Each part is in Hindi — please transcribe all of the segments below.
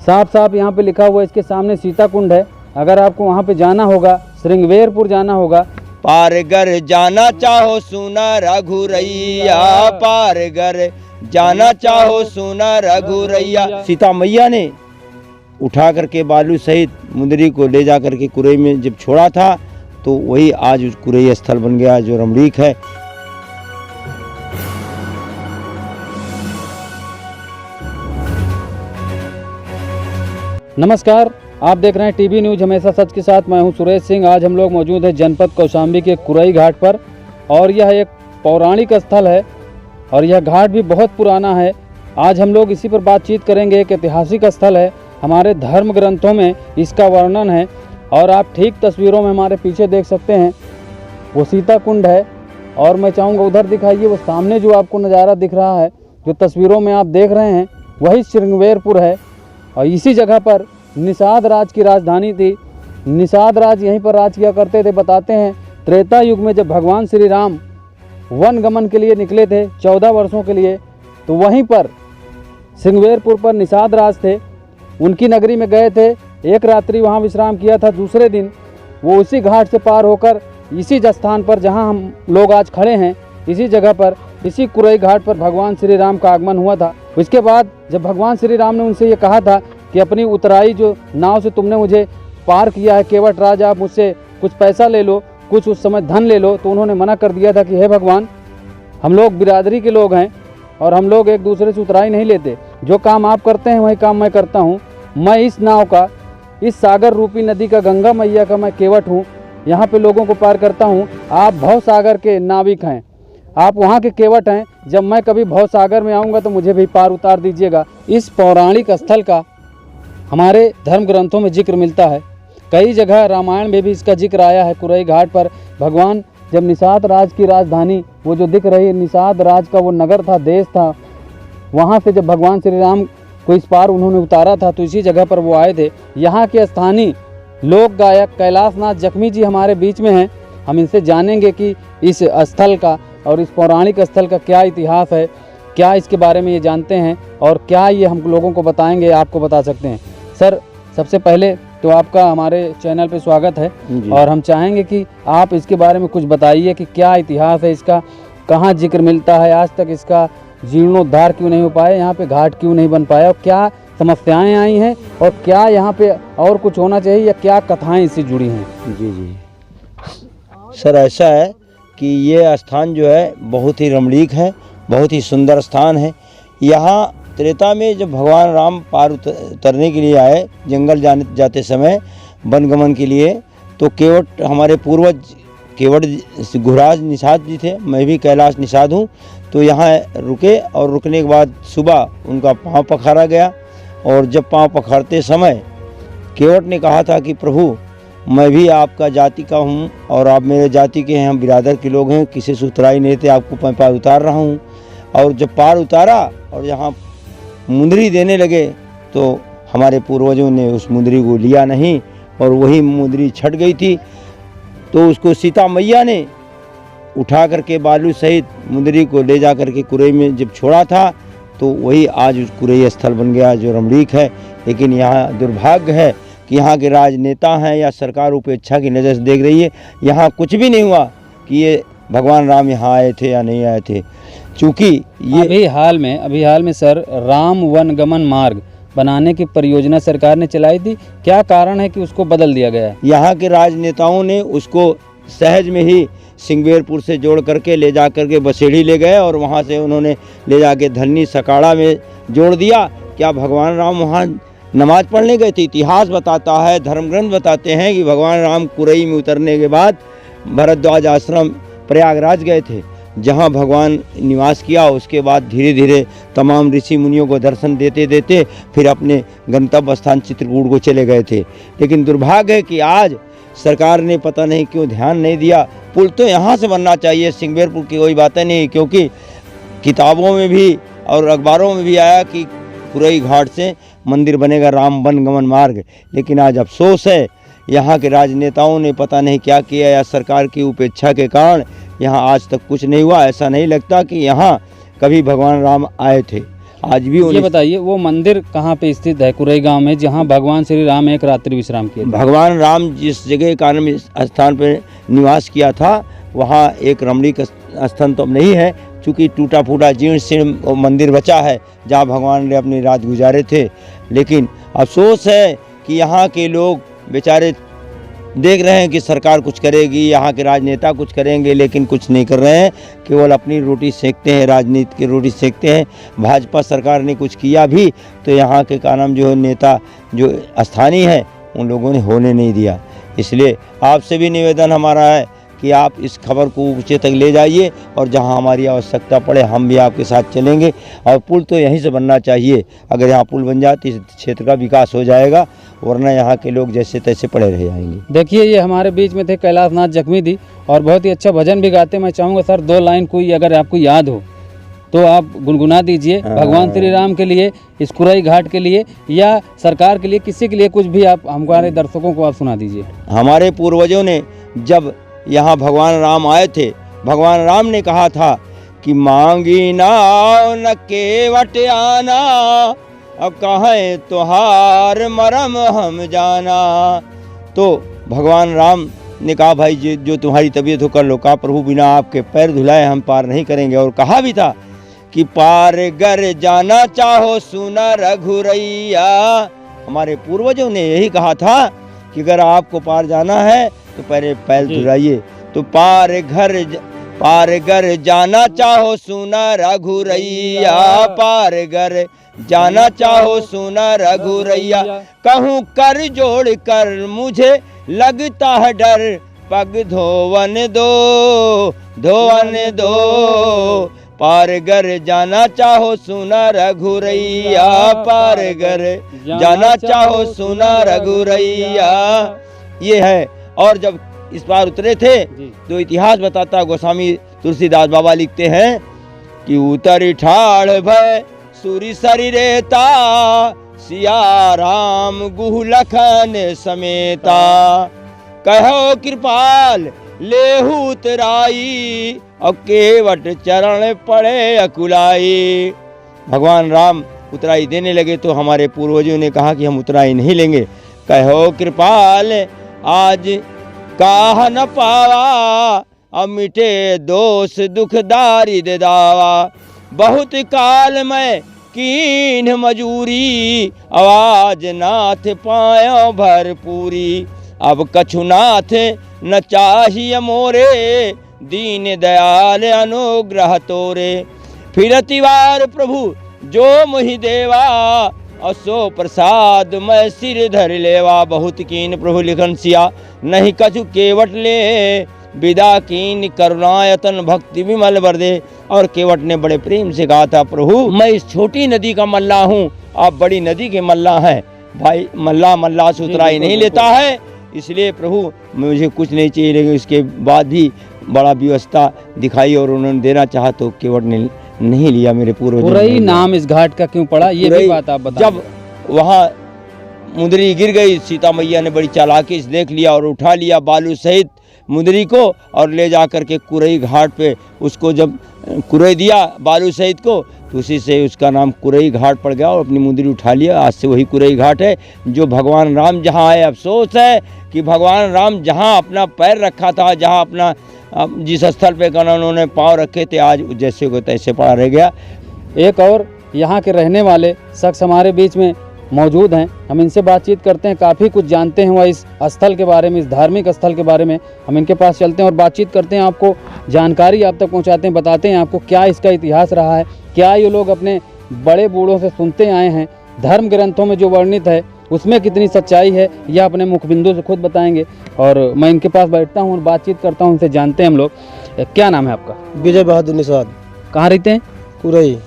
साफ साफ यहाँ पे लिखा हुआ है, इसके सामने सीता कुंड है। अगर आपको वहाँ पे जाना होगा, श्रृंगवेरपुर जाना होगा। पारगर जाना चाहो सुना रघुरैया, पारगर जाना चाहो सुना रघुरैया। सीता मैया ने उठा करके बालू सहित मुंदरी को ले जा करके कुरई में जब छोड़ा था, तो वही आज उस कुरई स्थल बन गया जो रमणीक है। नमस्कार, आप देख रहे हैं टीवी न्यूज हमेशा सच के साथ। मैं हूं सुरेश सिंह। आज हम लोग मौजूद हैं जनपद कौशाम्बी के कुरई घाट पर, और यह एक पौराणिक स्थल है और यह घाट भी बहुत पुराना है। आज हम लोग इसी पर बातचीत करेंगे। एक ऐतिहासिक स्थल है, हमारे धर्म ग्रंथों में इसका वर्णन है। और आप ठीक तस्वीरों में हमारे पीछे देख सकते हैं, वो सीता कुंड है। और मैं चाहूँगा उधर दिखाइए, वो सामने जो आपको नज़ारा दिख रहा है, जो तस्वीरों में आप देख रहे हैं, वही श्रृंगवेरपुर है। और इसी जगह पर निषाद राज की राजधानी थी। निषाद राज यहीं पर राज किया करते थे। बताते हैं त्रेता युग में जब भगवान श्री राम वन गमन के लिए निकले थे 14 वर्षों के लिए, तो वहीं पर श्रृंगवेरपुर पर निषाद राज थे। उनकी नगरी में गए थे, एक रात्रि वहाँ विश्राम किया था। दूसरे दिन वो उसी घाट से पार होकर इसी स्थान पर जहाँ हम लोग आज खड़े हैं, इसी जगह पर, इसी कुरई घाट पर भगवान श्री राम का आगमन हुआ था। उसके बाद जब भगवान श्री राम ने उनसे ये कहा था कि अपनी उतराई जो नाव से तुमने मुझे पार किया है केवट राज, आप मुझसे कुछ पैसा ले लो, कुछ उस समय धन ले लो, तो उन्होंने मना कर दिया था कि हे भगवान, हम लोग बिरादरी के लोग हैं और हम लोग एक दूसरे से उतराई नहीं लेते। जो काम आप करते हैं वही काम मैं करता हूँ। मैं इस नाव का, इस सागर रूपी नदी का, गंगा मैया का मैं केवट हूँ। यहाँ पे लोगों को पार करता हूँ। आप भव सागर के नाविक हैं, आप वहाँ के केवट हैं। जब मैं कभी भव सागर में आऊँगा तो मुझे भी पार उतार दीजिएगा। इस पौराणिक स्थल का हमारे धर्म ग्रंथों में जिक्र मिलता है। कई जगह रामायण में भी इसका जिक्र आया है। कुरई घाट पर भगवान जब निषाद राज की राजधानी, वो जो दिख रही है निषाद राज का वो नगर था, देश था, वहाँ से जब भगवान श्री राम को इस पार उन्होंने उतारा था, तो इसी जगह पर वो आए थे। यहाँ के स्थानीय लोक गायक कैलाशनाथ जख्मी जी हमारे बीच में हैं। हम इनसे जानेंगे कि इस स्थल का और इस पौराणिक स्थल का क्या इतिहास है, क्या इसके बारे में ये जानते हैं और क्या ये हम लोगों को बताएंगे, आपको बता सकते हैं। सर, सबसे पहले तो आपका हमारे चैनल पे स्वागत है और हम चाहेंगे कि आप इसके बारे में कुछ बताइए कि क्या इतिहास है इसका, कहाँ जिक्र मिलता है, आज तक इसका जीर्णोद्धार क्यों नहीं हो पाया, यहाँ पे घाट क्यों नहीं बन पाया, और क्या समस्याएं आई हैं, और क्या यहाँ पे और कुछ होना चाहिए, या क्या कथाएं इससे जुड़ी हैं। जी सर, ऐसा है कि ये स्थान जो है बहुत ही रमणीक है, बहुत ही सुंदर स्थान है। यहाँ त्रेता में जब भगवान राम पार उतरने के लिए आए, जंगल जाते समय वनगमन के लिए, तो केवट हमारे पूर्वज केवट घुराज निषाद जी थे। मैं भी कैलाश निषाद हूँ। तो यहाँ रुके और रुकने के बाद सुबह उनका पाँव पखारा गया। और जब पाँव पखारते समय केवट ने कहा था कि प्रभु, मैं भी आपका जाति का हूँ और आप मेरे जाति के हैं, हम बिरादर के लोग हैं, किसी से उतराई नहीं थे, आपको मैं पार उतार रहा हूँ। और जब पार उतारा और यहाँ मुंदरी देने लगे, तो हमारे पूर्वजों ने उस मुंदरी को लिया नहीं और वही मुंदरी छट गई थी। तो उसको सीता मैया ने उठा करके बालू सहित मुंदरी को ले जा करके कुरई में जब छोड़ा था, तो वही आज उस कुरई स्थल बन गया जो रमणीक है। लेकिन यहाँ दुर्भाग्य है कि यहाँ के राजनेता हैं या सरकार उपेक्षा की नज़र से देख रही है। यहाँ कुछ भी नहीं हुआ कि ये भगवान राम यहाँ आए थे या नहीं आए थे, चूँकि ये अभी हाल में सर राम वन गमन मार्ग बनाने की परियोजना सरकार ने चलाई थी। क्या कारण है कि उसको बदल दिया गया है? यहाँ के राजनेताओं ने उसको सहज में ही श्रृंगवेरपुर से जोड़ करके ले जा करके बसेड़ी ले गए और वहाँ से उन्होंने ले जाके धन्नी सकाड़ा में जोड़ दिया। क्या भगवान राम वहाँ नमाज पढ़ने गए थे? इतिहास बताता है, धर्म ग्रंथ बताते हैं कि भगवान राम कुरई में उतरने के बाद भरद्वाज आश्रम प्रयागराज गए थे, जहाँ भगवान निवास किया। उसके बाद धीरे धीरे तमाम ऋषि मुनियों को दर्शन देते देते फिर अपने गंतव्य स्थान चित्रकूट को चले गए थे। लेकिन दुर्भाग्य है कि आज सरकार ने पता नहीं क्यों ध्यान नहीं दिया। पुल तो यहाँ से बनना चाहिए, श्रृंगवेरपुर की कोई बातें नहीं, क्योंकि किताबों में भी और अखबारों में भी आया कि कुरई घाट से मंदिर बनेगा, राम वन गमन मार्ग। लेकिन आज अफसोस है, यहाँ के राजनेताओं ने पता नहीं क्या किया या सरकार की उपेक्षा के कारण यहाँ आज तक कुछ नहीं हुआ। ऐसा नहीं लगता कि यहाँ कभी भगवान राम आए थे। आज भी ये बताइए वो मंदिर कहाँ पे स्थित है कुरई गांव में, जहाँ भगवान श्री राम एक रात्रि विश्राम किए थे? भगवान राम जिस जगह कारण स्थान पर निवास किया था वहाँ एक रमणीक स्थान तो अब नहीं है, चूँकि टूटा फूटा जीर्ण शीर्ण मंदिर बचा है जहाँ भगवान ने अपनी रात गुजारे थे। लेकिन अफसोस है कि यहाँ के लोग बेचारे देख रहे हैं कि सरकार कुछ करेगी, यहाँ के राजनेता कुछ करेंगे, लेकिन कुछ नहीं कर रहे हैं, केवल अपनी रोटी सेकते हैं, राजनीति की रोटी सेकते हैं। भाजपा सरकार ने कुछ किया भी तो यहाँ के कारण जो नेता जो स्थानीय है उन लोगों ने होने नहीं दिया। इसलिए आपसे भी निवेदन हमारा है कि आप इस खबर को ऊंचे तक ले जाइए और जहां हमारी आवश्यकता पड़े हम भी आपके साथ चलेंगे। और पुल तो यहीं से बनना चाहिए, अगर यहाँ पुल बन जाए तो इस क्षेत्र का विकास हो जाएगा, वरना यहाँ के लोग जैसे तैसे पड़े रह जाएंगे। देखिए ये हमारे बीच में थे कैलाश नाथ जख्मी दी और बहुत ही अच्छा भजन भी गाते। मैं चाहूँगा सर 2 लाइन कोई अगर आपको याद हो तो आप गुनगुना दीजिए, भगवान श्री राम के लिए, इस कुरई घाट के लिए या सरकार के लिए, किसी के लिए कुछ भी आप हमारे दर्शकों को आप सुना दीजिए। हमारे पूर्वजों ने जब यहाँ भगवान राम आए थे, भगवान राम ने कहा था कि मांगी नाव न केवट आना, अब कहें तुहार मरम हम जाना। तो भगवान राम ने कहा भाई जो तुम्हारी तबीयत हो कर लो। कहा प्रभु बिना आपके पैर धुलाए हम पार नहीं करेंगे। और कहा भी था कि पार गर जाना चाहो सुना रघुरैया। हमारे पूर्वजों ने यही कहा था कि अगर आपको पार जाना है तो पहले पैर धुलाइए। तो पार घर जाना चाहो सुना रघुरैया, पार घर जाना चाहो सुना रघुरैया। कहूँ कर जोड़ कर मुझे लगता है डर, पग धोवन दो। पार घर जाना चाहो सुना रघुरैया, पार घर जाना चाहो सुना रघुरैया। ये है। और जब इस बार उतरे थे तो इतिहास बताता, गोस्वामी तुलसीदास बाबा लिखते हैं कि उतरी ठाड़ भय सूरी सरी रेता, सिया राम गुह लखन समेता। कहो कृपाल लेहू उतराई, और केवट चरण पड़े अकुलाई। भगवान राम उतराई देने लगे तो हमारे पूर्वजों ने कहा कि हम उतराई नहीं लेंगे। कहो कृपाल आज काह न पावा, अब मिटे दोष दुखदारी दे दावा। बहुत काल में कीन मजूरी, आवाज नाथ पायो भरपूरी। अब कछु नाथ न चाहिए मोरे, दीन दयाल अनुग्रह तोरे। फिरति वार प्रभु जो मुहि देवा, असो प्रसाद मैं सिर धर लेवा। बहुत कीन प्रभु लिखन सिया, नहीं कछु केवट ले, विदा कीन करुणायतन भक्ति विमल बरदे। और केवट ने बड़े प्रेम से कहा था प्रभु मैं इस छोटी नदी का मल्ला हूँ, आप बड़ी नदी के मल्ला हैं। भाई मल्ला से उतराई नहीं लेता है, इसलिए प्रभु मुझे कुछ नहीं चाहिए। लेकिन उसके बाद भी बड़ा व्यवस्था दिखाई और उन्होंने देना चाहा तो केवट ने नहीं लिया। मेरे पूर्वजों कुरई नाम इस घाट का क्यों पड़ा, ये भी बात आप बताएं। जब वहाँ मुंदरी गिर गई, सीता मैया ने बड़ी चालाकी से देख लिया और उठा लिया बालू सहित मुंदरी को और ले जा कर के कुरई घाट पे उसको जब कुरई दिया बालू सहित को, तो उसी से उसका नाम कुरई घाट पड़ गया और अपनी मुंदरी उठा लिया। आज से वही कुरई घाट है जो भगवान राम जहाँ आए। अफसोस है कि भगवान राम जहाँ अपना पैर रखा था, जहाँ अपना जिस स्थल पे उन्होंने पाँव रखे थे, आज जैसे को तैसे पड़ा रह गया। एक और यहाँ के रहने वाले शख्स हमारे बीच में मौजूद हैं, हम इनसे बातचीत करते हैं। काफ़ी कुछ जानते हैं वह इस स्थल के बारे में, इस धार्मिक स्थल के बारे में। हम इनके पास चलते हैं और बातचीत करते हैं, आपको जानकारी आप तक पहुँचाते हैं, बताते हैं आपको क्या इसका इतिहास रहा है, क्या ये लोग अपने बड़े बूढ़ों से सुनते आए हैं, धर्म ग्रंथों में जो वर्णित है उसमें कितनी सच्चाई है, यह अपने मुखबिंदु से खुद बताएंगे। और मैं इनके पास बैठता हूँ और बातचीत करता हूँ, उनसे जानते हैं हम लोग। क्या नाम है आपका? विजय बहादुर निषाद। कहाँ रहते हैं? कुरई।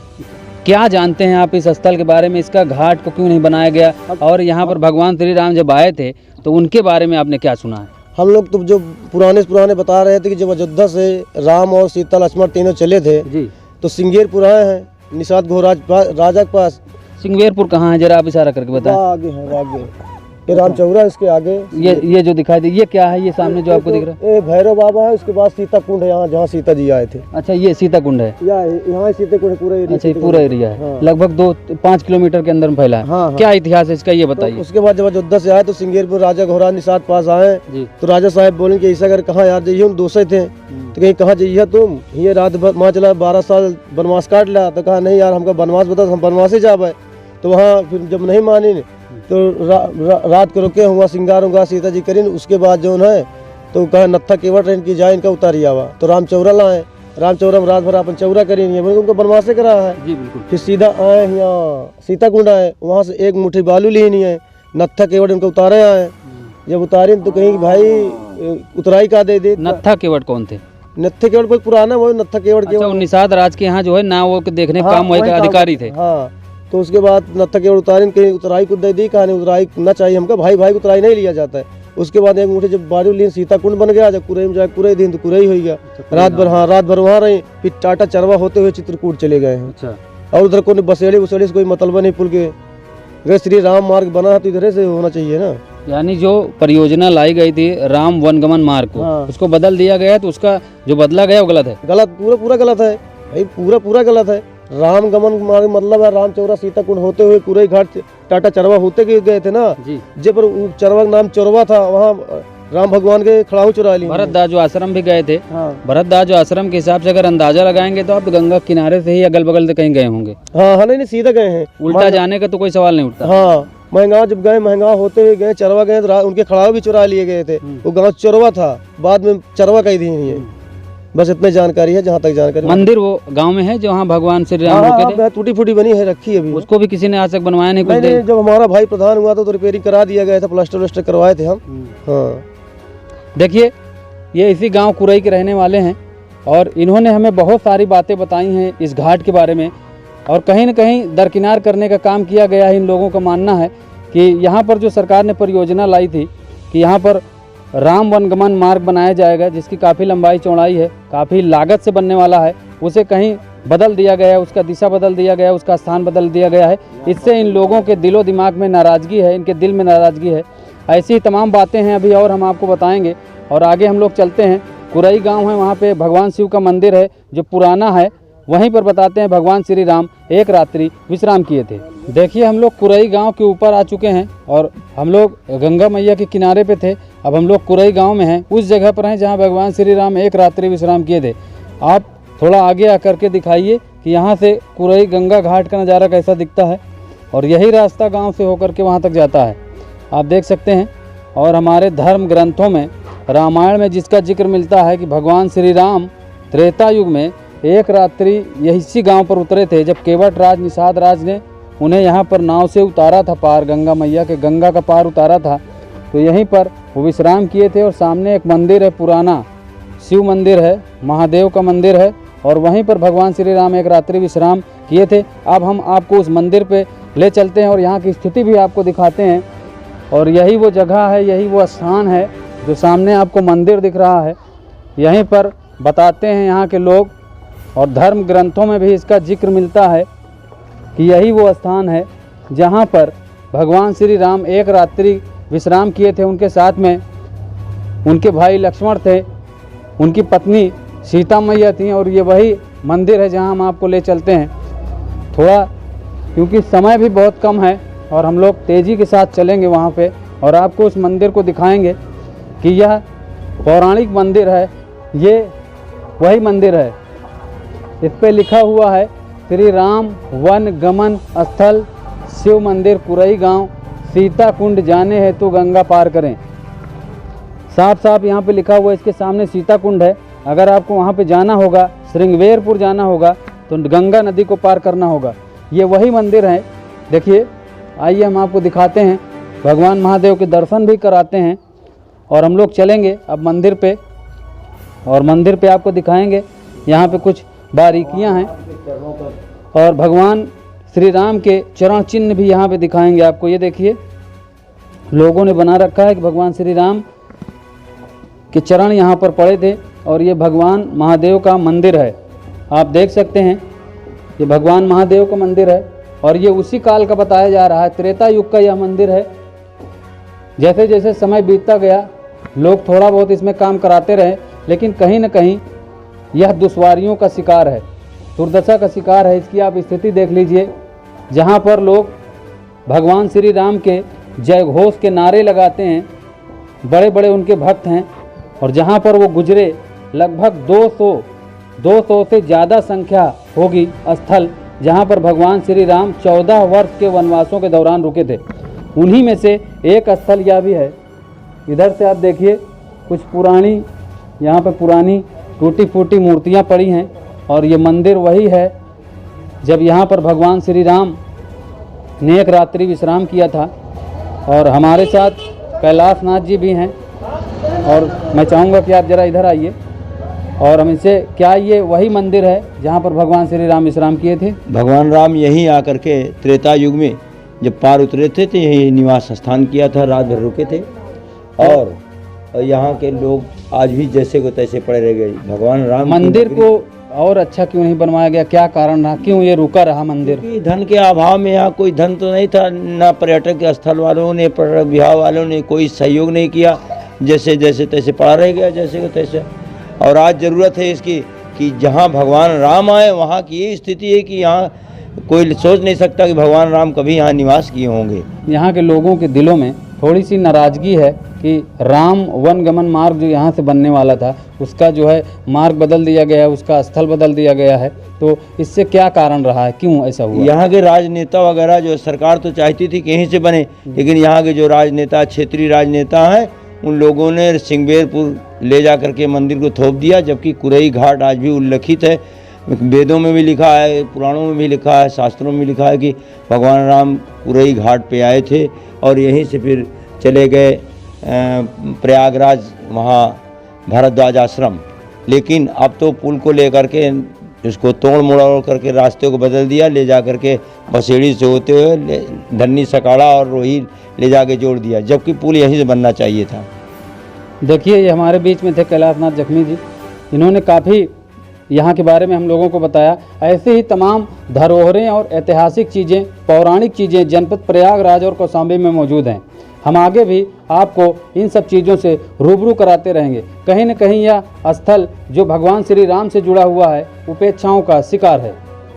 क्या जानते हैं आप इस स्थल के बारे में, इसका घाट को क्यों नहीं बनाया गया, और यहाँ पर भगवान श्री राम जब आए थे तो उनके बारे में आपने क्या सुना है? हम लोग तो जो पुराने बता रहे थे कि जब अयोध्या से राम और सीता लक्ष्मण तीनों चले थे जी, तो सिंगेरपुर आए हैं निषाद घोराज राजा के पास। सिंगवेरपुर कहाँ है, जरा आप इशारा करके बताएं। आगे है, आगे ये रामचौरा है, इसके आगे ये जो दिखाई दे, ये क्या है? ये सामने जो आपको दिख रहा है, ये भैरव बाबा है। उसके बाद सीता कुंड है, यहाँ जहाँ सीता जी आए थे। अच्छा, ये सीता कुंड है। यहाँ सीता कुंड पूरा एरिया। अच्छा, ये पूरा एरिया है। हाँ। लगभग 2-5 किलोमीटर के अंदर में फैला है। हाँ। क्या इतिहास है इसका, ये तो बताइए। उसके बाद जब अयोध्या से आए तो सिंगेरपुर राजा घोड़ा निषाद पास आए जी। तो राजा साहब बोले कि ऐसा अगर कहाँ यार जाइए, हम दोस्त थे तो कहीं कहाँ जाइए तुम, ये रात भर माँ चला 12 साल वनवास काट लिया। तो कहा नहीं यार हमका वनवास बता, हम वनवास ही जाए। तो वहाँ फिर जब नहीं मानी तो रात को रुके हुआ सिंगार उंगार सीता जी करीन। उसके बाद जो है तो कहा नत्था केवट ट्रेन की जाए, इनका उतारी आवा। तो रामचौरा लाए, रामचौरा में रात भर अपन चौरा करेंगे, उनको बनवासे करा है। जी बिल्कुल। फिर सीधा आए यहाँ सीता कुंड आए, वहाँ से एक मुट्ठी बालू ली नहीं है, नत्था केवट इनको उतारे आए। जब उतारे तो कहीं कि भाई उतराई का दे दे। नत्था केवट कौन थे? नत्थे केवट कोई पुराना, वो नत्था केवट अच्छा, वो निषाद राज के यहाँ जो है ना, वो देखने का काम वही का अधिकारी थे। हाँ, तो उसके बाद नत्था केवट उतारे, कहीं उतराई को दे दी, कहा नहीं उतराई ना चाहिए हमका, भाई भाई को उतराई नहीं लिया जाता है। उसके बाद एक मुठ्ठी जब बालू ली, सीता कुंड बन गया। जब कुरई में जाए कुरई दिन तो कुरई हो गया। रात भर, हाँ रात भर वहाँ रहे। फिर टाटा चरवा होते हुए चित्रकूट चले गए हैं। अच्छा। और उधर को बसेड़ी उसेड़ी से कोई मतलब नहीं पुल के। अगर श्री राम मार्ग बना है तो इधर से होना चाहिए ना। यानी जो परियोजना लाई गई थी राम वनगमन मार्ग को, हाँ। उसको बदल दिया गया, तो उसका जो बदला गया वो गलत है। गलत, पूरा गलत है भाई, पूरा गलत है। राम गमन मार्ग मतलब है रामचौरा सीता कुंड होते हुए कुरई घाट टाटा चरवा होते गए थे ना जी। जे पर चरवा का नाम चोरवा था, वहाँ राम भगवान के खड़ाऊ चुरा ली। भरतदास जो आश्रम भी गए थे। हाँ। भरतदास जो आश्रम के हिसाब से अगर अंदाजा लगाएंगे तो आप गंगा किनारे से ही अगल बगल से कहीं गए होंगे। हाँ नहीं सीधा गए हैं, उल्टा जाने का तो कोई सवाल नहीं उठता। हाँ, महंगा जब गए, महंगा होते हुए गए, चरवा गए तो उनके खड़ाऊ भी चुरा लिए गए थे। वो गाँव चोरवा था, बाद में चरवा कही थी नहीं है। बस इतनी जानकारी है, जहाँ तक जानकारी। मंदिर वो गांव में है जहाँ भगवान श्री राम रुके थे। टूटी फूटी बनी है, रखी है अभी। उसको भी किसी ने आज तक बनवाया नहीं। कुछ नहीं, जब हमारा भाई प्रधान हुआ तो रिपेयरिंग करा दिया गया था, प्लास्टर व्लास्टर करवाए थे हम। हाँ, देखिए, ये इसी गांव कुरई के रहने वाले हैं और इन्होंने हमें बहुत सारी बातें बताई हैं इस घाट के बारे में। और कहीं न कहीं दरकिनार करने का काम किया गया है। इन लोगों का मानना है कि यहाँ पर जो सरकार ने परियोजना लाई थी कि यहाँ पर राम वनगमन मार्ग बनाया जाएगा, जिसकी काफ़ी लंबाई चौड़ाई है, काफ़ी लागत से बनने वाला है, उसे कहीं बदल दिया गया है, उसका दिशा बदल दिया गया है, उसका स्थान बदल दिया गया है। इससे इन लोगों के दिलो दिमाग में नाराज़गी है, इनके दिल में नाराज़गी है। ऐसी ही तमाम बातें हैं अभी और हम आपको बताएंगे। और आगे हम लोग चलते हैं, कुरई गांव है, वहाँ पे भगवान शिव का मंदिर है जो पुराना है। वहीं पर बताते हैं भगवान श्री राम एक रात्रि विश्राम किए थे। देखिए, हम लोग कुरई गांव के ऊपर आ चुके हैं और हम लोग गंगा मैया के किनारे पे थे। अब हम लोग कुरई गांव में हैं, उस जगह पर हैं जहां भगवान श्री राम एक रात्रि विश्राम किए थे। आप थोड़ा आगे आकर के दिखाइए कि यहाँ से कुरई गंगा घाट का नज़ारा कैसा दिखता है। और यही रास्ता गाँव से होकर के वहाँ तक जाता है, आप देख सकते हैं। और हमारे धर्म ग्रंथों में, रामायण में जिसका जिक्र मिलता है कि भगवान श्री राम त्रेता युग में एक रात्रि इसी गांव पर उतरे थे, जब केवट राज निषाद राज ने उन्हें यहाँ पर नाव से उतारा था पार, गंगा मैया के गंगा का पार उतारा था। तो यहीं पर वो विश्राम किए थे। और सामने एक मंदिर है, पुराना शिव मंदिर है, महादेव का मंदिर है, और वहीं पर भगवान श्री राम एक रात्रि विश्राम किए थे। अब हम आपको उस मंदिर पे ले चलते हैं और यहाँ की स्थिति भी आपको दिखाते हैं। और यही वो जगह है, यही वो स्थान है जो सामने आपको मंदिर दिख रहा है। यहीं पर बताते हैं यहाँ के लोग, और धर्म ग्रंथों में भी इसका जिक्र मिलता है कि यही वो स्थान है जहाँ पर भगवान श्री राम एक रात्रि विश्राम किए थे। उनके साथ में उनके भाई लक्ष्मण थे, उनकी पत्नी सीता मैया थी। और ये वही मंदिर है जहाँ हम आपको ले चलते हैं। थोड़ा क्योंकि समय भी बहुत कम है और हम लोग तेज़ी के साथ चलेंगे वहाँ पे और आपको उस मंदिर को दिखाएंगे कि यह पौराणिक मंदिर है। ये वही मंदिर है, इस पे लिखा हुआ है श्री राम वन गमन स्थल शिव मंदिर कुरई गांव, सीता कुंड जाने हेतु गंगा पार करें। साफ साफ यहाँ पे लिखा हुआ है। इसके सामने सीता कुंड है। अगर आपको वहाँ पे जाना होगा, श्रृंगवेरपुर जाना होगा, तो गंगा नदी को पार करना होगा। ये वही मंदिर है। देखिए, आइए हम आपको दिखाते हैं, भगवान महादेव के दर्शन भी कराते हैं। और हम लोग चलेंगे अब मंदिर पे, और मंदिर पे आपको दिखाएंगे। यहाँ पे कुछ बारीकियाँ हैं और भगवान श्री राम के चरण चिन्ह भी यहाँ पे दिखाएंगे आपको। ये देखिए, लोगों ने बना रखा है कि भगवान श्री राम के चरण यहाँ पर पड़े थे। और ये भगवान महादेव का मंदिर है, आप देख सकते हैं। ये भगवान महादेव का मंदिर है और ये उसी काल का बताया जा रहा है, त्रेता युग का यह मंदिर है। जैसे जैसे समय बीतता गया लोग थोड़ा बहुत इसमें काम कराते रहे, लेकिन कहीं न कहीं यह दुश्वारियों का शिकार है, दुर्दशा का शिकार है। इसकी आप स्थिति देख लीजिए, जहाँ पर लोग भगवान श्री राम के जय घोष के नारे लगाते हैं, बड़े बड़े उनके भक्त हैं, और जहाँ पर वो गुजरे लगभग 200 से ज़्यादा संख्या होगी स्थल जहाँ पर भगवान श्री राम 14 वर्ष के वनवासों के दौरान रुके थे। उन्हीं में से एक स्थल यह भी है। इधर से आप देखिए, कुछ पुरानी यहाँ पर पुरानी टूटी फूटी मूर्तियाँ पड़ी हैं, और ये मंदिर वही है जब यहाँ पर भगवान श्री राम ने एक रात्रि विश्राम किया था। और हमारे साथ कैलाश नाथ जी भी हैं, और मैं चाहूँगा कि आप ज़रा इधर आइए और हम इनसे, क्या ये वही मंदिर है जहाँ पर भगवान श्री राम विश्राम किए थे? भगवान राम यहीं आकर के त्रेता युग में जब पार उतरे थे तो यही निवास स्थान किया था, रात भर रुके थे। और यहाँ के लोग आज भी जैसे को तैसे पड़े रह गए। भगवान राम मंदिर को और अच्छा क्यों नहीं बनवाया गया? क्या कारण रहा, क्यों ये रुका रहा मंदिर? धन के अभाव में यहाँ कोई धन तो नहीं था, ना पर्यटक स्थल वालों ने, पर्यटक विभाग वालों ने कोई सहयोग नहीं किया, जैसे जैसे तैसे पड़ा रह गया, जैसे को तैसे। और आज ज़रूरत है इसकी कि जहाँ भगवान राम आए वहाँ की ये स्थिति है कि यहाँ कोई सोच नहीं सकता कि भगवान राम कभी यहाँ निवास किए होंगे। यहाँ के लोगों के दिलों में थोड़ी सी नाराज़गी है कि राम वनगमन मार्ग जो यहाँ से बनने वाला था उसका जो है मार्ग बदल दिया गया है, उसका स्थल बदल दिया गया है। तो इससे क्या कारण रहा है, क्यों ऐसा हुआ? यहाँ के राजनेता वगैरह जो सरकार तो चाहती थी कि यहीं से बने, लेकिन यहाँ के जो राजनेता, क्षेत्रीय राजनेता हैं, उन लोगों ने सिंगबेरपुर ले जा करके मंदिर को थोप दिया, जबकि कुरई घाट आज भी उल्लेखित है। वेदों में भी लिखा है, पुराणों में भी लिखा है, शास्त्रों में लिखा है कि भगवान राम कुरई घाट पे आए थे और यहीं से फिर चले गए प्रयागराज, वहाँ भारद्वाज आश्रम। लेकिन अब तो पुल को लेकर के उसको तोड़ मोड़ करके रास्ते को बदल दिया, ले जा करके बसेड़ी से होते हुए धन्नी सकाड़ा और रोही ले जाके जोड़ दिया, जबकि पुल यहीं से बनना चाहिए था। देखिए, ये हमारे बीच में थे कैलाश नाथ जख्मी जी, इन्होंने काफ़ी यहाँ के बारे में हम लोगों को बताया। ऐसे ही तमाम धरोहरें और ऐतिहासिक चीज़ें, पौराणिक चीज़ें जनपद प्रयागराज और कौशाम्बी में मौजूद हैं। हम आगे भी आपको इन सब चीज़ों से रूबरू कराते रहेंगे। कहीं न कहीं यह स्थल जो भगवान श्री राम से जुड़ा हुआ है, उपेक्षाओं का शिकार है।